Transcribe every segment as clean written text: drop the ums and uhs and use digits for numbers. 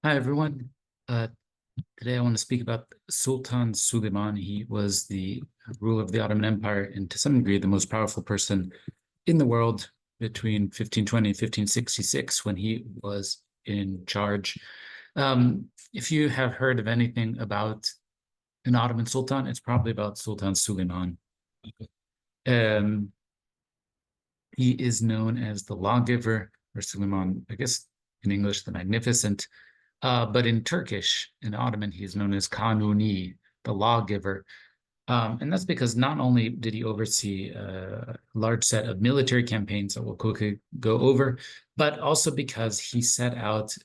Hi, everyone. Uh, Today I want to speak about Sultan Suleiman. He was the ruler of the Ottoman Empire and to some degree the most powerful person in the world between 1520 and 1566 when he was in charge. If you have heard of anything about an Ottoman Sultan, it's probably about Sultan Suleiman. Um, he is known as the Lawgiver, or Suleiman, I guess in English, the Magnificent. But in Turkish, in Ottoman, he's known as Kanuni, the lawgiver. And that's because not only did he oversee a large set of military campaigns that we'll quickly go over, but also because he set out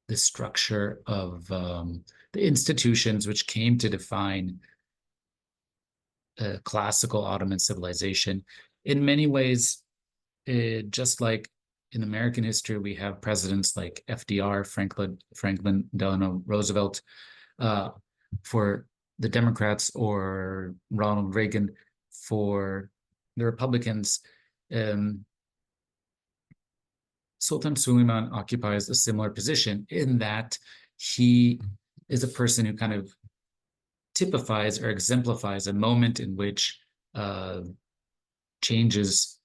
the structure of the institutions which came to define classical Ottoman civilization. In many ways, just like in American history, we have presidents like FDR, Franklin Delano Roosevelt, for the Democrats, or Ronald Reagan for the Republicans. Sultan Suleiman occupies a similar position in that he is a person who kind of typifies or exemplifies a moment in which permanent changes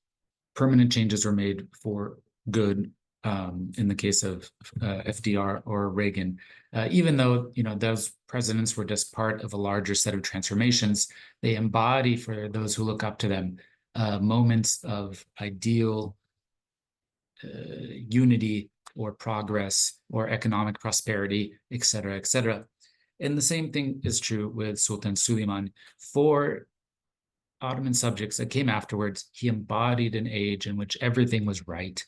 were made for good, in the case of FDR or Reagan. Even though those presidents were just part of a larger set of transformations, they embody, for those who look up to them, moments of ideal unity or progress or economic prosperity, et cetera, et cetera. And the same thing is true with Sultan Suleiman. For Ottoman subjects that came afterwards, he embodied an age in which everything was right,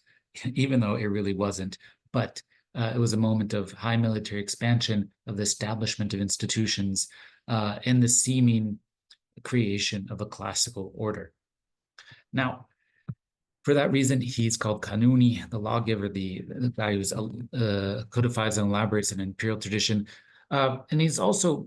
even though it really wasn't. But it was a moment of high military expansion, of the establishment of institutions, and the seeming creation of a classical order. Now, for that reason, he's called Kanuni, the lawgiver, the guy who codifies and elaborates an imperial tradition. And he's also,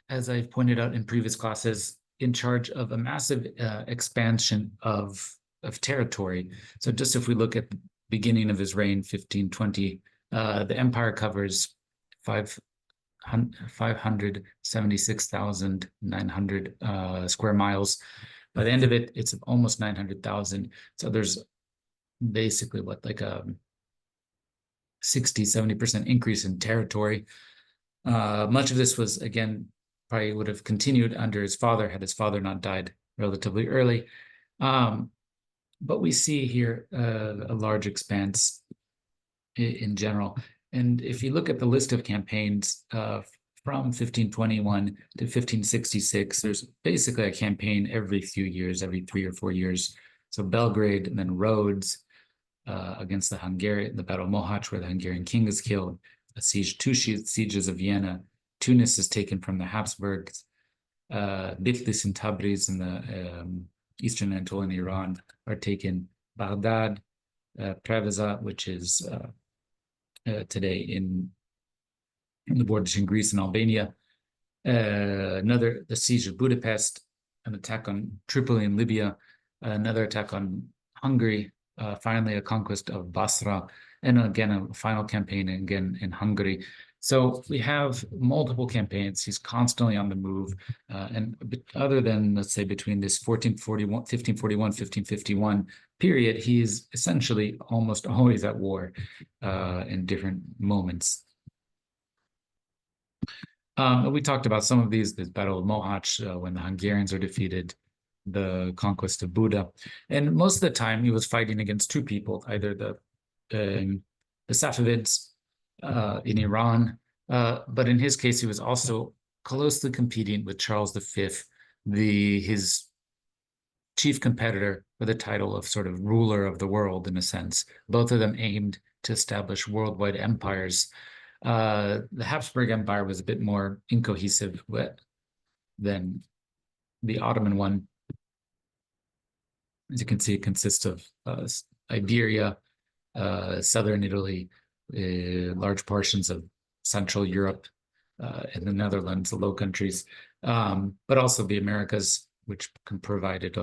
as I've pointed out in previous classes, in charge of a massive expansion of territory. So just if we look at the beginning of his reign, 1520, the empire covers 576,900 square miles. By the end of it, it's almost 900,000. So there's basically like a 60-70% increase in territory. Much of this was, again, probably would have continued under his father had his father not died relatively early. But we see here a large expanse in general. And if you look at the list of campaigns from 1521 to 1566, there's basically a campaign every few years, every 3 or 4 years. So Belgrade, and then Rhodes against the Battle of Mohacs, where the Hungarian king is killed, two sieges of Vienna. Tunis is taken from the Habsburgs. Bitlis and Tabriz in the eastern Anatolian Iran are taken. Baghdad, Preveza, which is today in the border between Greece and Albania. The siege of Budapest, an attack on Tripoli in Libya, another attack on Hungary, finally a conquest of Basra, and again a final campaign again in Hungary. So we have multiple campaigns. He's constantly on the move. And other than, let's say, between this 1551 period, he's essentially almost always at war in different moments. We talked about some of these, the Battle of Mohacs, when the Hungarians are defeated, the conquest of Buda. And most of the time he was fighting against two people, either the Safavids in Iran, but in his case, he was also closely competing with Charles V, his chief competitor for the title of sort of ruler of the world, in a sense. Both of them aimed to establish worldwide empires. The Habsburg Empire was a bit more incohesive than the Ottoman one. As you can see, it consists of Iberia, southern Italy, large portions of Central Europe, and the Netherlands, the Low Countries, but also the Americas, which provided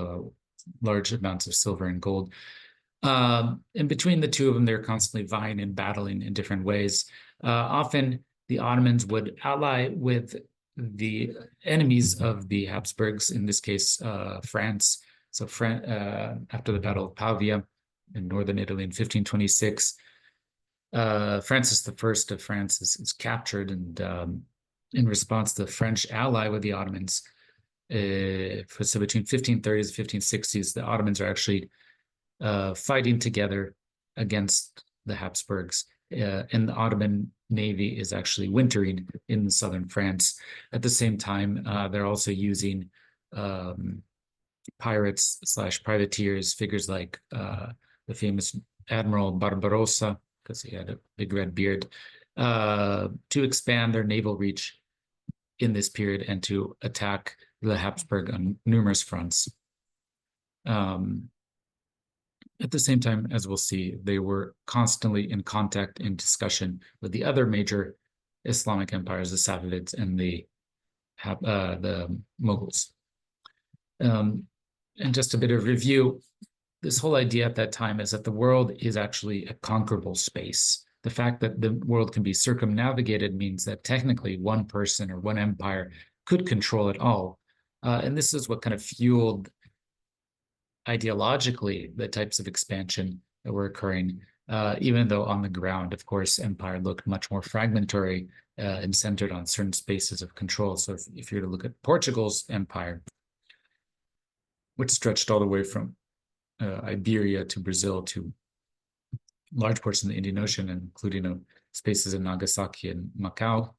large amounts of silver and gold. And between the two of them, they're constantly vying and battling in different ways. Often the Ottomans would ally with the enemies of the Habsburgs, in this case, France. So after the Battle of Pavia in northern Italy in 1526, Francis I of France is captured, and in response, the French ally with the Ottomans. So between 1530s and 1560s, the Ottomans are actually fighting together against the Habsburgs. And the Ottoman Navy is actually wintering in southern France. At the same time, they're also using pirates / privateers, figures like the famous Admiral Barbarossa, because he had a big red beard, to expand their naval reach in this period and to attack the Habsburg on numerous fronts. At the same time, as we'll see, they were constantly in contact and discussion with the other major Islamic empires, the Safavids and the Mughals. And just a bit of review, this whole idea at that time is that the world is actually a conquerable space. The fact that the world can be circumnavigated means that technically one person or one empire could control it all. And this is what kind of fueled ideologically the types of expansion that were occurring, even though on the ground, of course, empire looked much more fragmentary and centered on certain spaces of control. So if you were to look at Portugal's empire, which stretched all the way from Iberia to Brazil to large portions of the Indian Ocean, including spaces in Nagasaki and Macau.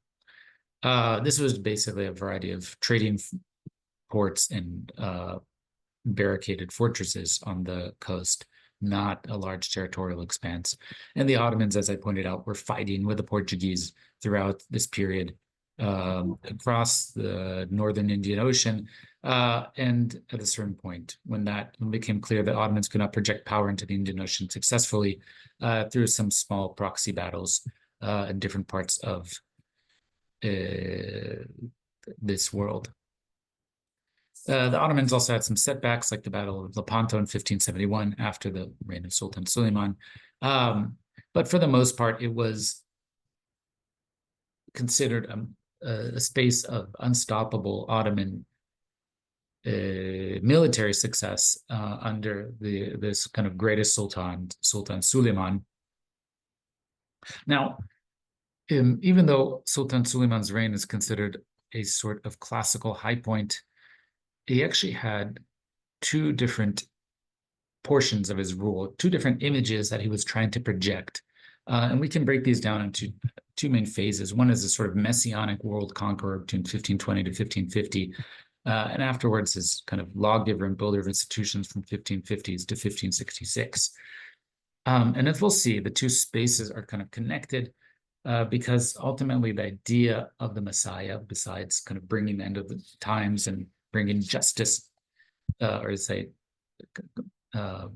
This was basically a variety of trading ports and barricaded fortresses on the coast, not a large territorial expanse. And the Ottomans, as I pointed out, were fighting with the Portuguese throughout this period across the northern Indian Ocean. And at a certain point, when it became clear that Ottomans could not project power into the Indian Ocean successfully, through some small proxy battles in different parts of this world. The Ottomans also had some setbacks, like the Battle of Lepanto in 1571 after the reign of Sultan Suleyman. But for the most part, it was considered a space of unstoppable Ottoman military success under this kind of greatest Sultan Suleyman. Now, even though Sultan Suleyman's reign is considered a sort of classical high point, he actually had two different portions of his rule, two different images that he was trying to project. And we can break these down into two main phases. One is a sort of messianic world conqueror between 1520 to 1550. And afterwards is kind of lawgiver and builder of institutions from 1550s to 1566. And as we'll see, the two spaces are kind of connected because ultimately the idea of the Messiah, besides kind of bringing the end of the times and bringing justice, or say,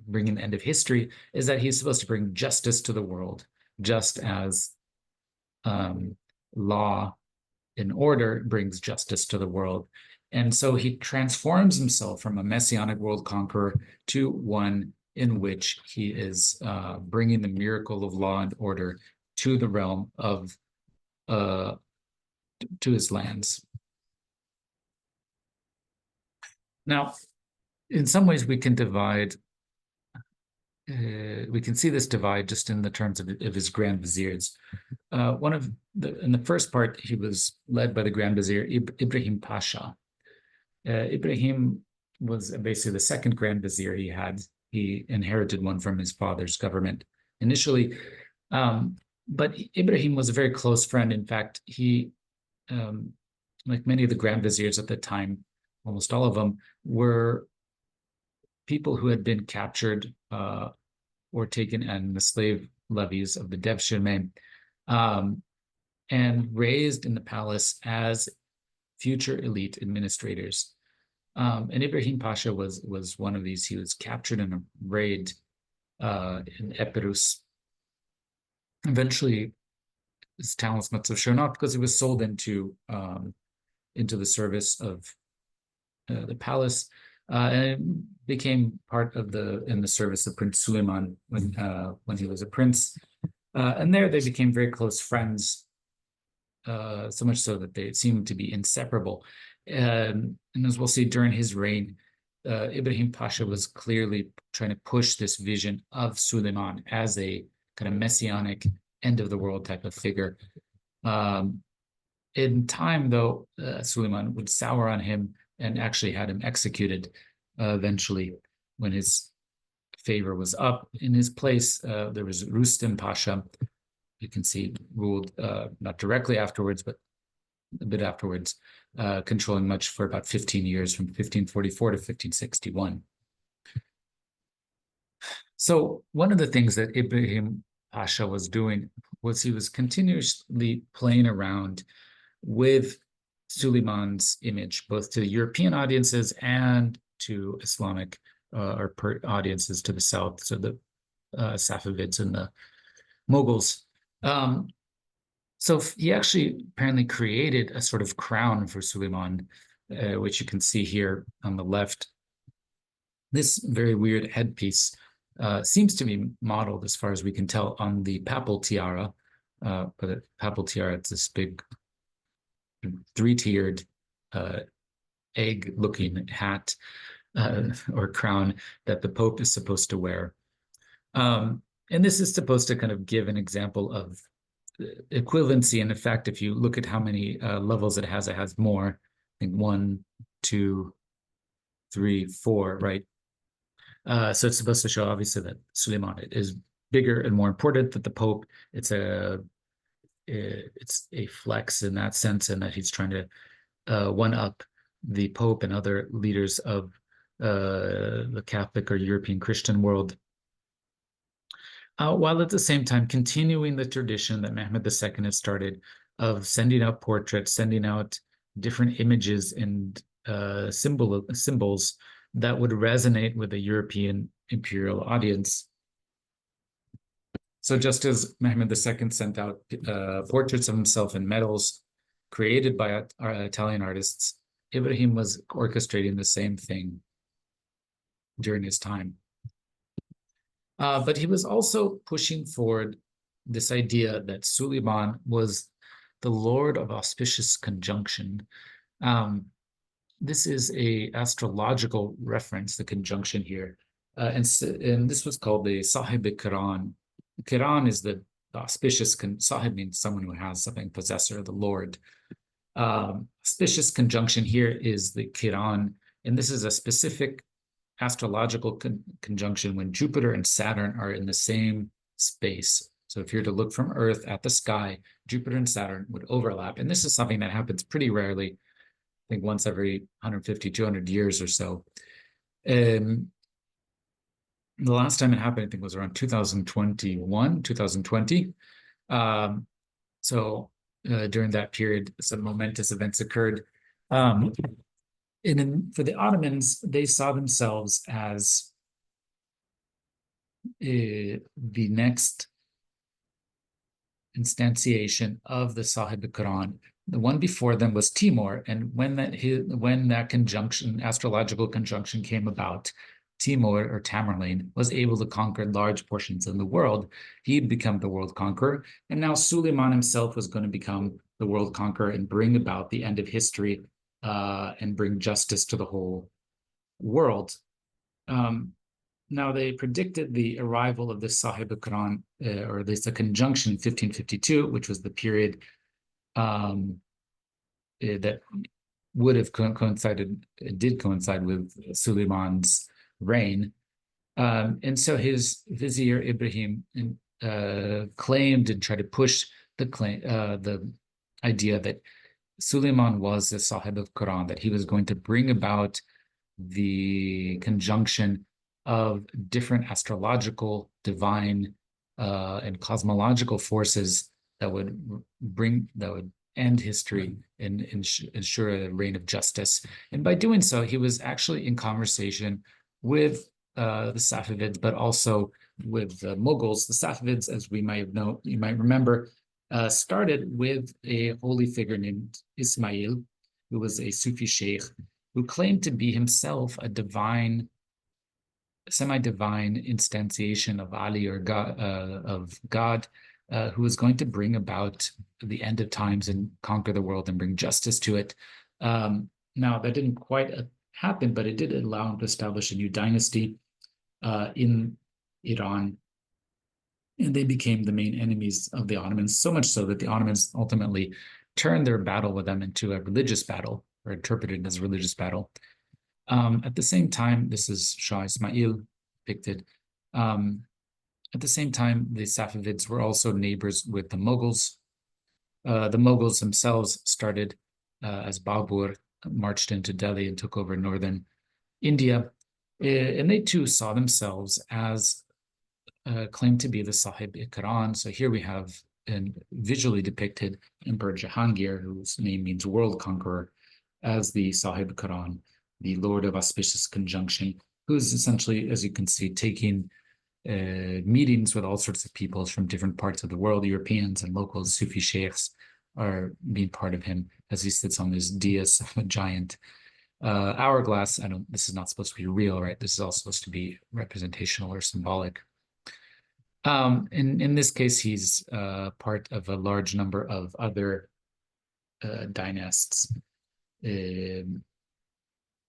bringing the end of history, is that he's supposed to bring justice to the world, just as law and order brings justice to the world. And so he transforms himself from a messianic world conqueror to one in which he is bringing the miracle of law and order to the realm of, to his lands. Now, in some ways, we can divide, we can see this divide just in the terms of his grand viziers. In the first part, he was led by the Grand Vizier Ibrahim Pasha. Ibrahim was basically the second Grand Vizier he had. He inherited one from his father's government initially. But Ibrahim was a very close friend. In fact, he, like many of the Grand Viziers at the time, almost all of them, were people who had been captured or taken in the slave levies of the Devshirme, and raised in the palace as future elite administrators. And Ibrahim Pasha was one of these. He was captured in a raid in Epirus. Eventually, his talents must have shown up because he was sold into the service of the palace. and became part of in the service of Prince Suleyman when he was a prince. And there they became very close friends, so much so that they seemed to be inseparable. And as we'll see during his reign, Ibrahim Pasha was clearly trying to push this vision of Suleyman as a kind of messianic end of the world type of figure. In time, though, Suleyman would sour on him and actually had him executed eventually when his favor was up. In his place, there was Rustem Pasha. You can see ruled not directly afterwards, but a bit afterwards, controlling much for about 15 years, from 1544 to 1561. So one of the things that Ibrahim Pasha was doing was he was continuously playing around with Suleiman's image, both to European audiences and to Islamic audiences to the south, so the Safavids and the Mughals. So he actually apparently created a sort of crown for Suleyman, which you can see here on the left. This very weird headpiece seems to be modeled, as far as we can tell, on the papal tiara. But the papal tiara, it's this big three-tiered egg-looking hat or crown that the Pope is supposed to wear. And this is supposed to kind of give an example of equivalency. And in fact, if you look at how many levels it has more. I think 1, 2, 3, 4, right? So it's supposed to show, obviously, that Suleyman is bigger and more important than the Pope. It's a flex in that sense, and that he's trying to one up the Pope and other leaders of the Catholic or European Christian world, while at the same time continuing the tradition that Mehmed II had started of sending out portraits, sending out different images and symbols that would resonate with the European imperial audience. So just as Mehmed II sent out portraits of himself in medals created by Italian artists, Ibrahim was orchestrating the same thing during his time. But he was also pushing forward this idea that Suleyman was the lord of auspicious conjunction. This is a astrological reference, the conjunction here. And this was called the Sahib-i-Quran. Quran is the auspicious, Sahib means someone who has something, possessor, the Lord. Auspicious conjunction here is the Quran, and this is a specific astrological conjunction when Jupiter and Saturn are in the same space. So if you're to look from Earth at the sky, Jupiter and Saturn would overlap. And this is something that happens pretty rarely, I think once every 150, 200 years or so. The last time it happened, I think, was around 2020. So during that period, some momentous events occurred. And for the Ottomans, they saw themselves as the next instantiation of the Sahib-i-Quran. The one before them was Timur, and when that conjunction, astrological conjunction, came about, Timur, or Tamerlane, was able to conquer large portions of the world. He'd become the world conqueror, and now Suleiman himself was going to become the world conqueror and bring about the end of history and bring justice to the whole world. Now, they predicted the arrival of the Sahib-i-Quran, or at least a conjunction in 1552, which was the period that would have did coincide with Suleiman's reign. And so his vizier Ibrahim claimed and tried to push the idea that Suleyman was the Sahib of Quran, that he was going to bring about the conjunction of different astrological, divine, and cosmological forces that would end history and ensure a reign of justice. And by doing so, he was actually in conversation with the Safavids, but also with the Mughals. The Safavids, as you might remember, started with a holy figure named Ismail, who was a Sufi sheikh. who claimed to be himself a divine, semi-divine instantiation of Ali, or God, who was going to bring about the end of times and conquer the world and bring justice to it. Now, that didn't quite happen, but it did allow him to establish a new dynasty in Iran, and they became the main enemies of the Ottomans, so much so that the Ottomans ultimately turned their battle with them into a religious battle, or interpreted as a religious battle. At the same time, this is Shah Ismail depicted. At the same time, the Safavids were also neighbors with the Mughals. The Mughals themselves started as Babur marched into Delhi and took over northern India. And they too saw themselves as claimed to be the Sahib-i-Quran. So here we have visually depicted Emperor Jahangir, whose name means world conqueror, as the Sahib-i-Quran, the Lord of Auspicious Conjunction, who's essentially, as you can see, taking meetings with all sorts of peoples from different parts of the world. Europeans and locals, Sufi sheikhs, are being part of him as he sits on this dais of a giant hourglass. This is not supposed to be real, right? This is all supposed to be representational or symbolic. In this case, he's part of a large number of other dynasts. And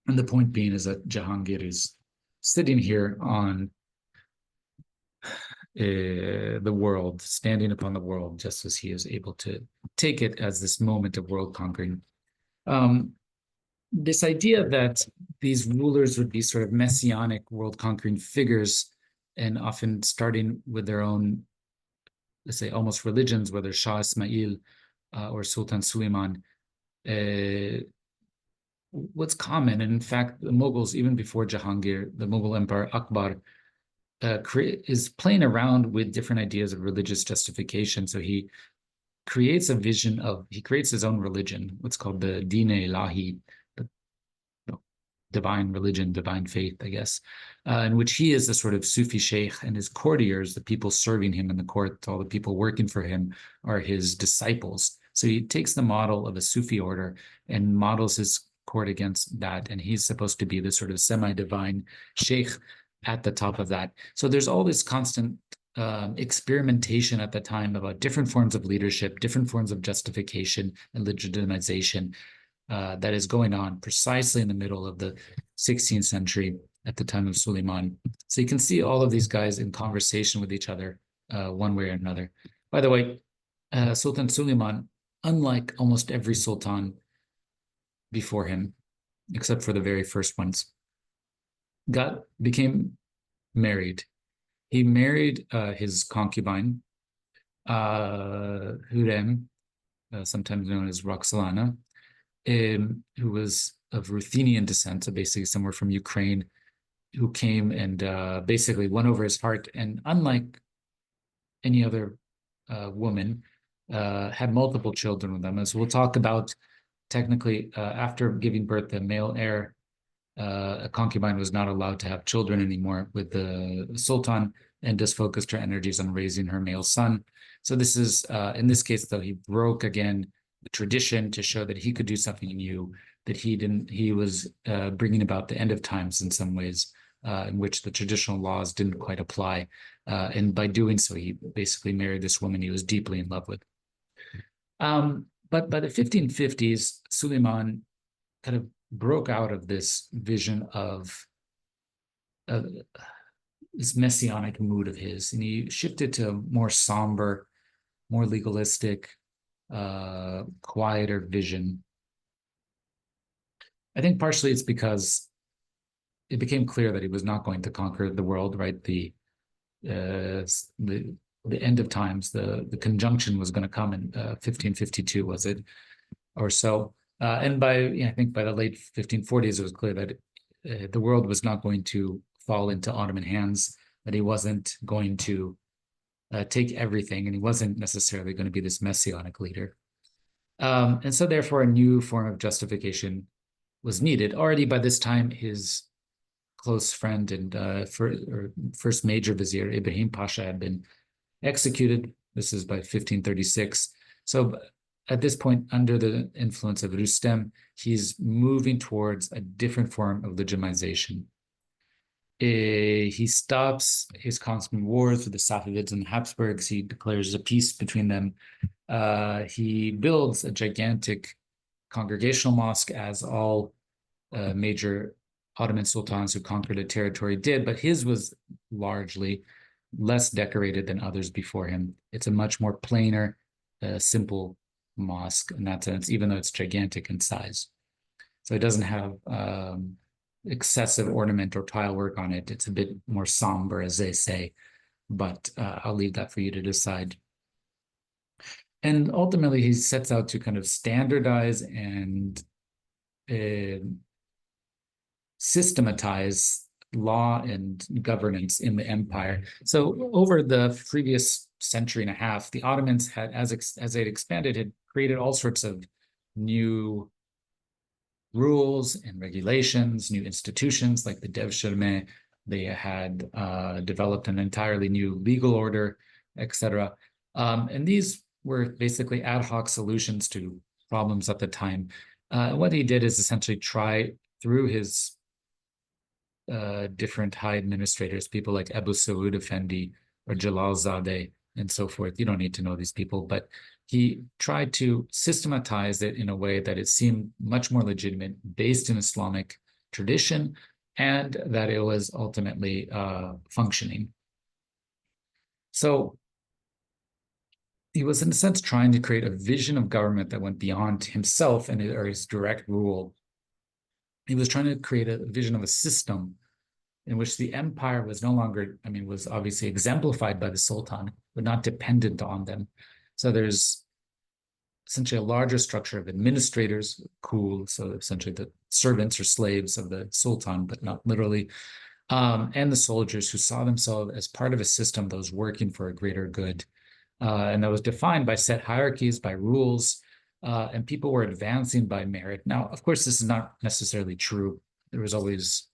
the point being is that Jahangir is sitting here on the world, standing upon the world, just as he is able to take it as this moment of world conquering. This idea that these rulers would be sort of messianic world conquering figures, and often starting with their own, let's say, almost religions, whether Shah Ismail or Sultan Suleyman, what's common. And in fact, the Mughals, even before Jahangir, the Mughal Emperor Akbar, is playing around with different ideas of religious justification. So he creates he creates his own religion, what's called the Din-e-Ilahi, divine religion, divine faith, I guess, in which he is the sort of Sufi sheikh, and his courtiers, the people serving him in the court, all the people working for him, are his disciples. So he takes the model of a Sufi order and models his court against that, and he's supposed to be the sort of semi-divine sheikh at the top of that. So there's all this constant experimentation at the time about different forms of leadership, different forms of justification and legitimization that is going on precisely in the middle of the 16th century at the time of Suleyman. So you can see all of these guys in conversation with each other one way or another. By the way, Sultan Suleyman, unlike almost every sultan before him, except for the very first ones, became married. He married his concubine, Hurrem, sometimes known as Roxolana, who was of Ruthenian descent, so basically somewhere from Ukraine, who came and basically won over his heart, and unlike any other woman, had multiple children with them. As we'll talk about, technically, after giving birth to a male heir, a concubine was not allowed to have children anymore with the Sultan, and just focused her energies on raising her male son. So this is, in this case, though, he broke again the tradition to show that he could do something new, that he was bringing about the end of times in some ways, in which the traditional laws didn't quite apply. And by doing so, he basically married this woman he was deeply in love with. But by the 1550s, Suleiman kind of broke out of this vision of this messianic mood of his, and he shifted to a more somber, more legalistic, quieter vision. I think partially it's because it became clear that he was not going to conquer the world, right? The end of times, the conjunction was going to come in 1552, was it, or so? And I think by the late 1540s, it was clear that the world was not going to fall into Ottoman hands, that he wasn't going to take everything, and he wasn't necessarily going to be this messianic leader. And so therefore, a new form of justification was needed. Already by this time, his close friend and first major vizier, Ibrahim Pasha, had been executed. This is by 1536. So at this point, under the influence of Rustem, he's moving towards a different form of legitimization. He stops his constant wars with the Safavids and the Habsburgs. He declares a peace between them. He builds a gigantic congregational mosque, as all major Ottoman sultans who conquered a territory did, but his was largely less decorated than others before him. It's a much more plainer, simple mosque in that sense, even though it's gigantic in size. So it doesn't have excessive ornament or tile work on it. It's a bit more somber, as they say, but I'll leave that for you to decide. And ultimately, he sets out to kind of standardize and systematize law and governance in the empire. So over the previous century and a half, the Ottomans had, as they'd expanded, had created all sorts of new rules and regulations, new institutions like the Devshirme. They had developed an entirely new legal order, etc. And these were basically ad hoc solutions to problems at the time. What he did is essentially try through his different high administrators, people like Abu Saud Effendi or Jalal Zadeh and so forth. You don't need to know these people, but he tried to systematize it in a way that it seemed much more legitimate, based in Islamic tradition, and that it was ultimately functioning. So he was, in a sense, trying to create a vision of government that went beyond himself and his direct rule. He was trying to create a vision of a system in which the empire was no longer, was obviously exemplified by the Sultan, but not dependent on them. So there's essentially a larger structure of administrators, cool, so essentially the servants or slaves of the Sultan, but not literally, and the soldiers who saw themselves as part of a system that was working for a greater good. And that was defined by set hierarchies, by rules, and people were advancing by merit. Now, of course, this is not necessarily true. There was always,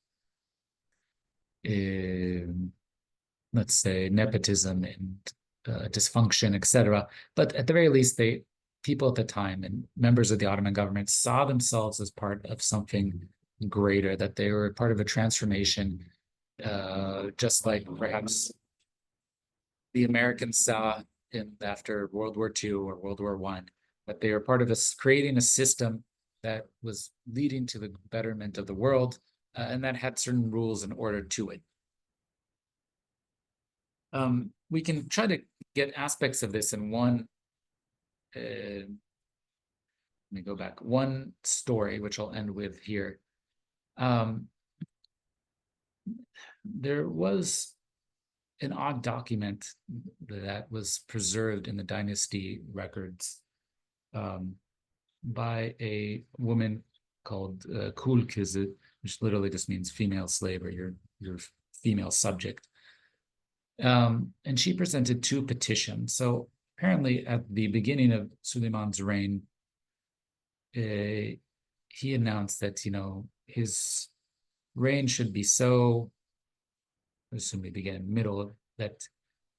let's say, nepotism and dysfunction, etc. But at the very least, people at the time and members of the Ottoman government saw themselves as part of something greater, that they were part of a transformation, just like perhaps the Americans saw after World War II or World War I, that they were part of creating a system that was leading to the betterment of the world, and that had certain rules and order to it. We can try to get aspects of this in one, let me go back, one story, which I'll end with here. There was an odd document that was preserved in the dynasty records by a woman called Kul Kizit, which literally just means female slave, or your female subject. And she presented two petitions. So apparently at the beginning of Suleyman's reign, he announced that, his reign should be so, assume we begin in middle, that,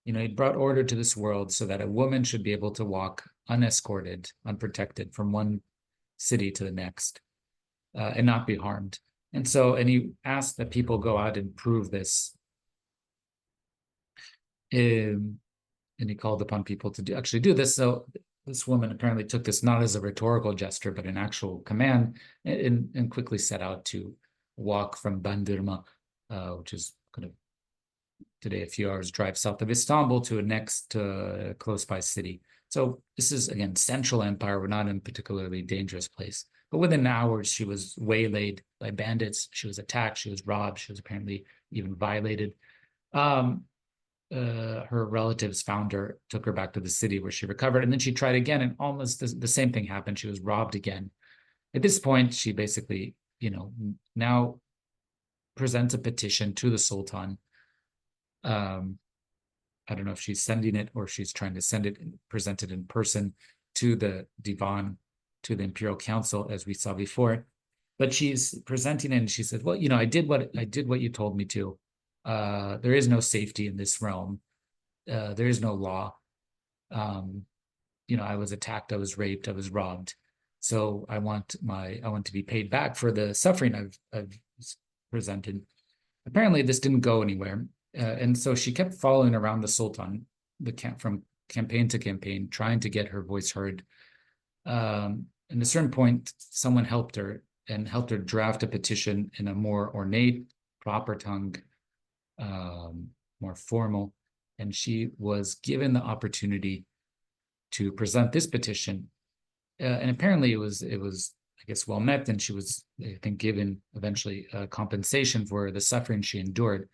he brought order to this world so that a woman should be able to walk unescorted, unprotected from one city to the next, and not be harmed. And he asked that people go out and prove this. And he called upon people to actually do this. So this woman apparently took this not as a rhetorical gesture, but an actual command, and quickly set out to walk from Bandırma, which is kind of today a few hours drive south of Istanbul, to a next close by city. So this is, again, Central Empire. We're not in a particularly dangerous place. But within hours, she was waylaid by bandits. She was attacked. She was robbed. She was apparently even violated. Her relatives found her, took her back to the city where she recovered, and then she tried again, and almost the same thing happened. She was robbed again. At this point, she basically, now presents a petition to the Sultan. I don't know if she's sending it or she's trying to send it and present it in person to the Divan, to the Imperial Council, as we saw before. But she's presenting it, and she said, well, I did what you told me to. There is no safety in this realm. There is no law. I was attacked, I was raped, I was robbed. So I want to be paid back for the suffering I've presented. Apparently, this didn't go anywhere, and so she kept following around the Sultan, from campaign to campaign, trying to get her voice heard. At a certain point, someone helped her and helped her draft a petition in a more ornate, proper tongue, more formal, and she was given the opportunity to present this petition. And apparently, it was I guess well met, and she was, I think, given eventually compensation for the suffering she endured.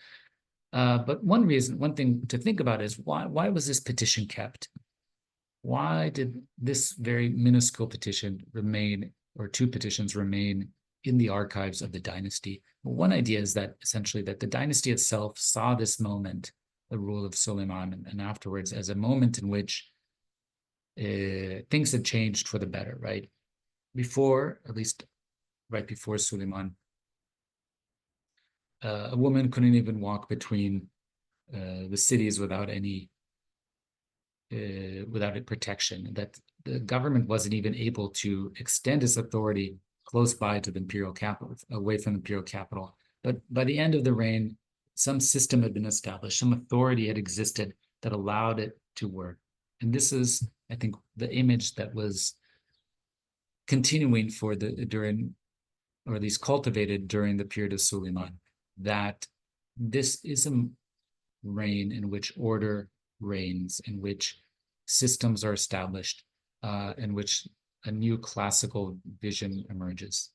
But one thing to think about is why was this petition kept? Why did this very minuscule petition remain, or two petitions remain, in the archives of the dynasty? Well, one idea is that essentially that the dynasty itself saw this moment, the rule of Suleyman, and afterwards, as a moment in which things had changed for the better, right? Before, at least right before Suleyman, a woman couldn't even walk between the cities without any protection. That the government wasn't even able to extend its authority close by to the imperial capital, away from the imperial capital. But by the end of the reign, some system had been established, some authority had existed that allowed it to work. And this is, I think, the image that was continuing during, or at least cultivated during the period of Suleyman, that this is a reign in which order reigns, in which systems are established, in which a new classical vision emerges.